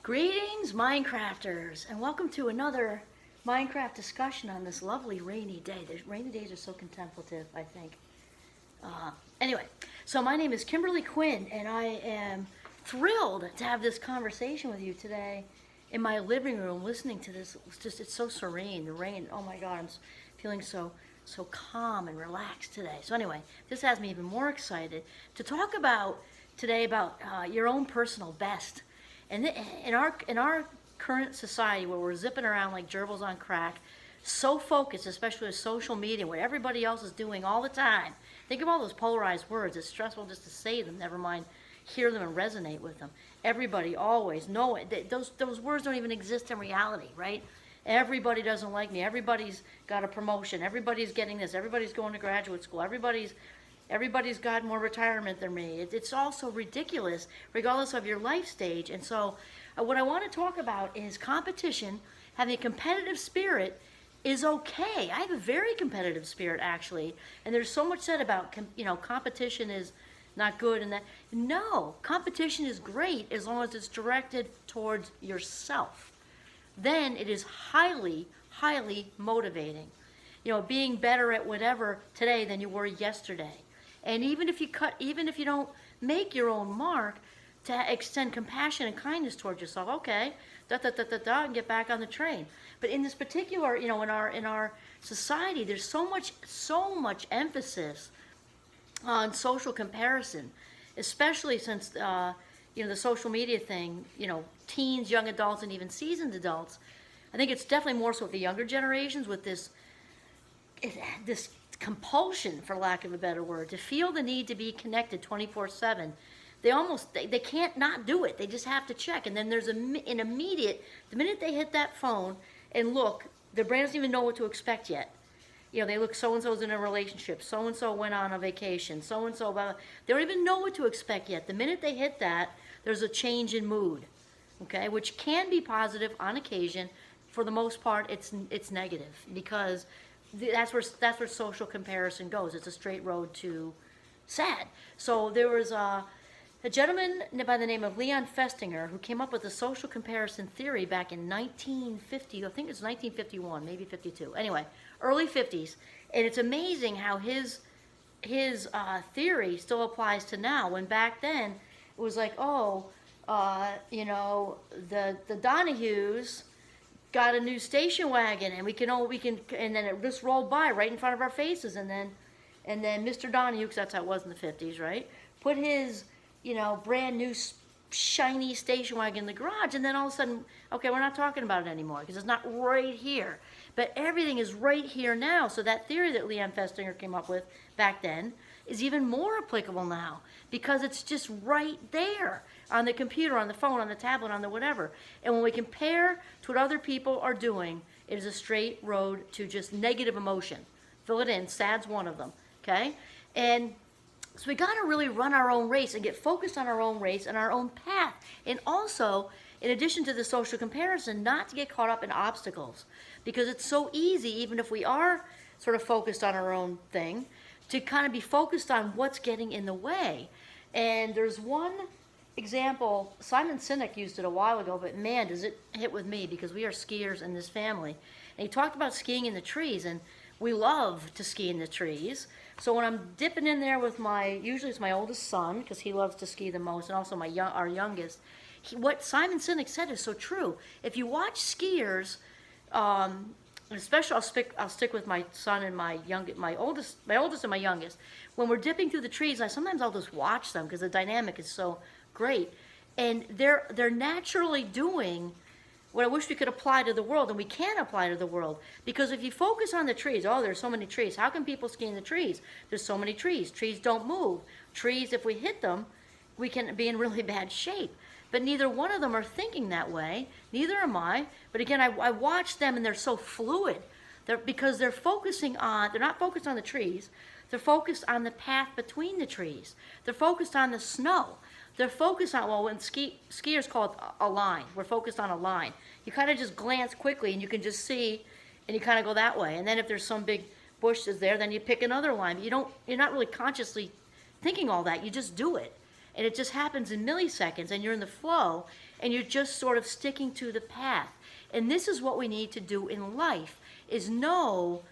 Greetings, Minecrafters, and welcome to another Minecraft discussion on this lovely rainy day. The rainy days are so contemplative, I think. Anyway, so my name is Kimberly Quinn, and I am thrilled to have this conversation with you today in my living room, listening to this. It's so serene. The rain, oh my God, feeling so calm and relaxed today. So anyway, this has me even more excited to talk about today about your own personal best. And in our current society where we're zipping around like gerbils on crack, so focused, especially with social media, where everybody else is doing all the time. Think of all those polarized words. It's stressful just to say them, never mind hear them and resonate with them. Everybody, always, know it. Those words don't even exist in reality, right? Everybody doesn't like me. Everybody's got a promotion. Everybody's getting this. Everybody's going to graduate school. Everybody's got more retirement than me. It's all so ridiculous, regardless of your life stage. And so, what I want to talk about is competition. Having a competitive spirit is okay. I have a very competitive spirit, actually. And there's so much said about, competition is not good and that. No, competition is great as long as it's directed towards yourself. Then it is highly, highly motivating. Being better at whatever today than you were yesterday. And even if you don't make your own mark, to extend compassion and kindness towards yourself, okay, and get back on the train. But in this particular, in our society, there's so much emphasis on social comparison, especially since the social media thing. Teens, young adults, and even seasoned adults. I think it's definitely more so with the younger generations with this compulsion, for lack of a better word, to feel the need to be connected 24/7. They can't not do it. They just have to check. And then there's an immediate, the minute they hit that phone and look, their brain doesn't even know what to expect yet. They look, so-and-so's in a relationship, so-and-so went on a vacation, so-and-so, blah, blah. They don't even know what to expect yet. The minute they hit that, there's a change in mood, okay, which can be positive on occasion. For the most part, it's negative, because that's where social comparison goes. It's a straight road to sad. So there was a gentleman by the name of Leon Festinger who came up with the social comparison theory back in 1950. I think it's 1951, maybe 52. Anyway, early 50s, and it's amazing how his theory still applies to now. When back then it was like, the Donahues got a new station wagon, and we can, and then it just rolled by right in front of our faces, and then Mr. Donahue, because that's how it was in the 50s, right? Put his, brand new shiny station wagon in the garage, and then all of a sudden, okay, we're not talking about it anymore because it's not right here. But everything is right here now. So that theory that Leon Festinger came up with back then is even more applicable now, because it's just right there on the computer, on the phone, on the tablet, on the whatever. And when we compare to what other people are doing, it is a straight road to just negative emotion. Fill it in. Sad's one of them. Okay? And so we got to really run our own race and get focused on our own race and our own path. And also, in addition to the social comparison, not to get caught up in obstacles. Because it's so easy, even if we are sort of focused on our own thing, to kind of be focused on what's getting in the way. And there's one example, Simon Sinek used it a while ago, but man, does it hit with me, because we are skiers in this family. And he talked about skiing in the trees, and we love to ski in the trees. So when I'm dipping in there with usually it's my oldest son, because he loves to ski the most, and also our youngest. What Simon Sinek said is so true. If you watch skiers, especially I'll stick with my son and my oldest and my youngest. When we're dipping through the trees, sometimes I'll just watch them because the dynamic is so great, and they're naturally doing what I wish we could apply to the world, and we can apply to the world. Because if you focus on the trees, there's so many trees. How can people ski in the trees? There's so many trees. Trees don't move. Trees, if we hit them, we can be in really bad shape. But neither one of them are thinking that way. Neither am I. But again, I watch them, and they're so fluid. Because they're not focused on the trees. They're focused on the path between the trees. They're focused on the snow. They're focused on, when skiers call it a line. We're focused on a line. You kind of just glance quickly, and you can just see, and you kind of go that way. And then if there's some big bush that's there, then you pick another line. But you're not really consciously thinking all that. You just do it. And it just happens in milliseconds, and you're in the flow. and you're just sort of sticking to the path. And this is what we need to do in life, is know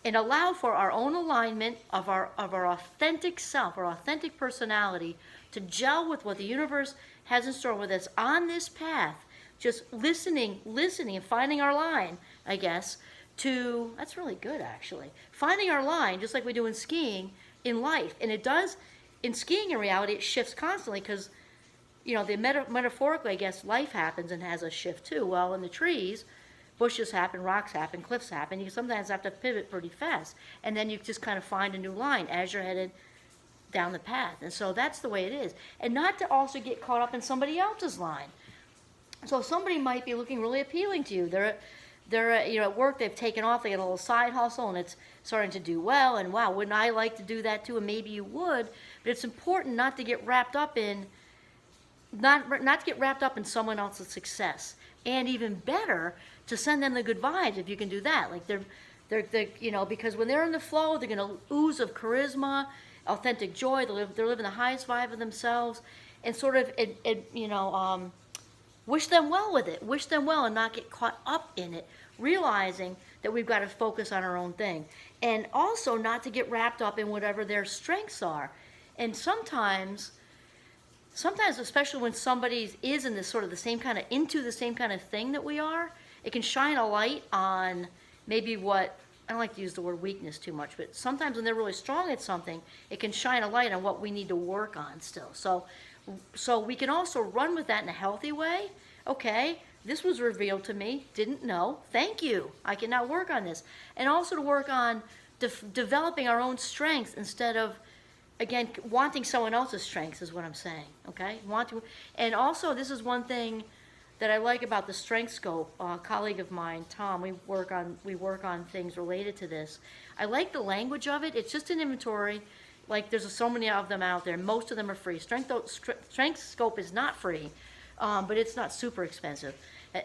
and allow for our own alignment of our authentic self, our authentic personality, to gel with what the universe has in store with us on this path. Just listening, and finding our line, I guess, that's really good actually. Finding our line, just like we do in skiing, in life. And it does, in skiing in reality, it shifts constantly because, metaphorically, I guess, life happens and has a shift too. Well, in the trees, bushes happen, rocks happen, cliffs happen. You sometimes have to pivot pretty fast. And then you just kind of find a new line as you're headed down the path. And so that's the way it is. And not to also get caught up in somebody else's line. So somebody might be looking really appealing to you. They're at work, they've taken off, they got a little side hustle, and it's starting to do well. And wow, wouldn't I like to do that too? And maybe you would. But it's important not to get wrapped up in someone else's success. And even better, to send them the good vibes if you can do that. Like they're because when they're in the flow, they're going to ooze of charisma, authentic joy. They're living the highest vibe of themselves, and sort of wish them well with it. Wish them well and not get caught up in it, realizing that we've got to focus on our own thing. And also not to get wrapped up in whatever their strengths are. And sometimes, especially when somebody is in this sort of into the same kind of thing that we are, it can shine a light on maybe what, I don't like to use the word weakness too much, but sometimes when they're really strong at something, it can shine a light on what we need to work on still. So we can also run with that in a healthy way. Okay, this was revealed to me, didn't know, thank you, I can now work on this. And also to work on developing our own strengths instead of, again, wanting someone else's strengths is what I'm saying, okay? And also, this is one thing that I like about the Strength Scope. A colleague of mine, Tom, we work on things related to this. I like the language of it. It's just an inventory. Like, there's so many of them out there. Most of them are free. Strength Scope is not free, but it's not super expensive.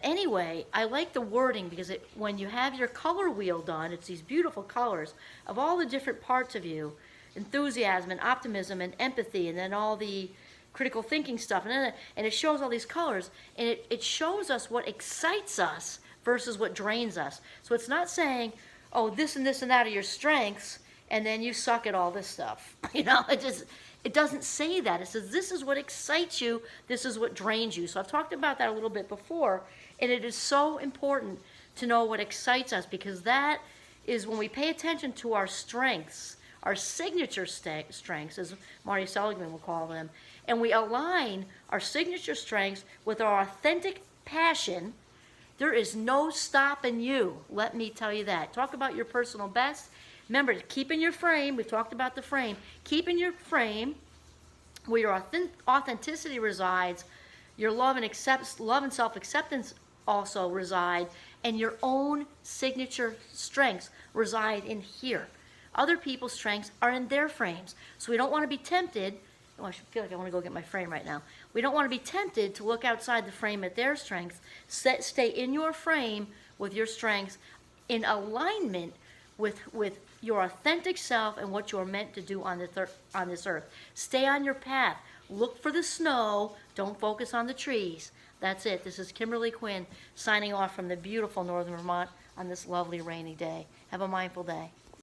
Anyway, I like the wording because when you have your color wheel done, it's these beautiful colors of all the different parts of you, enthusiasm and optimism and empathy, and then all the critical thinking stuff, and it shows all these colors, and it shows us what excites us versus what drains us. So it's not saying, oh, this and this and that are your strengths, and then you suck at all this stuff. It doesn't say that. It says this is what excites you, this is what drains you. So I've talked about that a little bit before, and it is so important to know what excites us, because that is when we pay attention to our strengths, our signature strengths, as Marty Seligman will call them, and we align our signature strengths with our authentic passion, there is no stopping you. Let me tell you that. Talk about your personal best. Remember, keep in your frame. We've talked about the frame. Keep in your frame where your authenticity resides, your love and self-acceptance also reside, and your own signature strengths reside in here. Other people's strengths are in their frames. So we don't want to be tempted. Oh, I feel like I want to go get my frame right now. We don't want to be tempted to look outside the frame at their strengths. Stay in your frame with your strengths in alignment with your authentic self and what you're meant to do on this earth. Stay on your path. Look for the snow. Don't focus on the trees. That's it. This is Kimberly Quinn signing off from the beautiful Northern Vermont on this lovely rainy day. Have a mindful day.